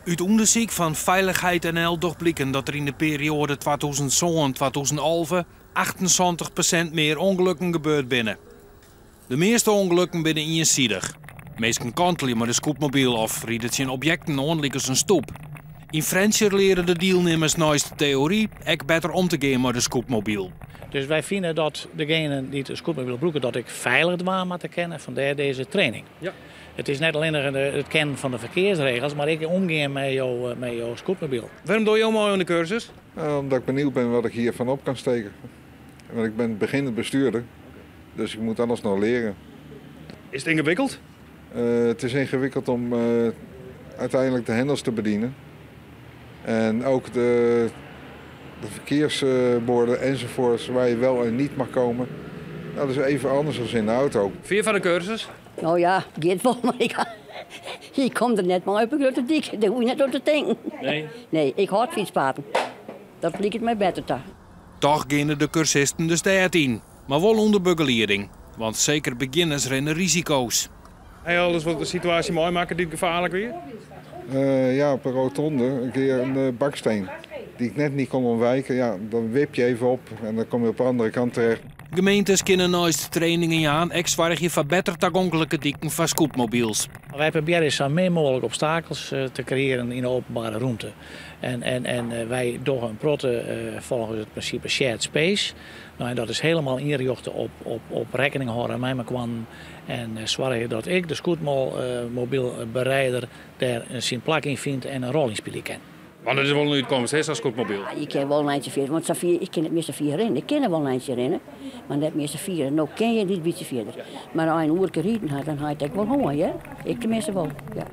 Uit onderzoek van Veiligheid NL blijkt dat er in de periode 2007-2011 78% meer ongelukken gebeurd binnen. De meeste ongelukken binnen eenzijdig. Meesten kantelen met een scootmobiel of rieden ze in objecten onlijkens een stoep. In French leren de deelnemers naast de theorie ook beter om te gaan met een scootmobiel. Dus wij vinden dat degene die het scootmobiel gebruiken, dat ik veilig dwaan moet kennen, vandaar deze training. Ja. Het is niet alleen het kennen van de verkeersregels, maar ik omgaan met jouw scootmobiel. Waarom doe je allemaal aan de cursus? Omdat ik benieuwd ben wat ik hiervan op kan steken. Want ik ben beginnend bestuurder, dus ik moet alles nog leren. Is het ingewikkeld? Het is ingewikkeld om uiteindelijk de hendels te bedienen. En ook de verkeersborden enzovoorts waar je wel en niet mag komen. Nou, dat is even anders dan in de auto. Vind je van de cursus? Nou ja, gaat wel, maar ik kom er net maar op een grote dik. Daar hoef je net aan te denken. Nee? Nee, ik haat fietspaden. Dat lijkt het mij beter te. Toch gaan de cursisten dus 13, maar wel onder begeleiding. Want zeker beginners rennen risico's. Heb je al eens wat de situatie mooi maken die gevaarlijk weer? Ja, op een rotonde een keer een baksteen die ik net niet kon ontwijken. Ja, dan wip je even op en dan kom je op de andere kant terecht. Gemeentes kunnen naast trainingen aan extra verbeterd toegankelijke dikken van scootmobiels. Wij proberen zo min mogelijk obstakels te creëren in de openbare ruimte. En wij doen een protte volgens het principe shared space. Nou, en dat is helemaal ingericht op rekening houden met elkaar. En zorgen dat ik, de scootmobielberijder, daar zijn plek in vind en een rol in spelen kan. Want dat is wel een uitkomst, hè, zo'n scootmobiel. Ja, je kan wel een eindje vieren, want ik ken het meeste vier rennen. Ik ken er wel een eindje rennen, maar net meeste vieren. Nou ken je niet een beetje verder. Maar als je een uur rijden had, dan had ik wel honger, ja? Ik tenminste wel, ja.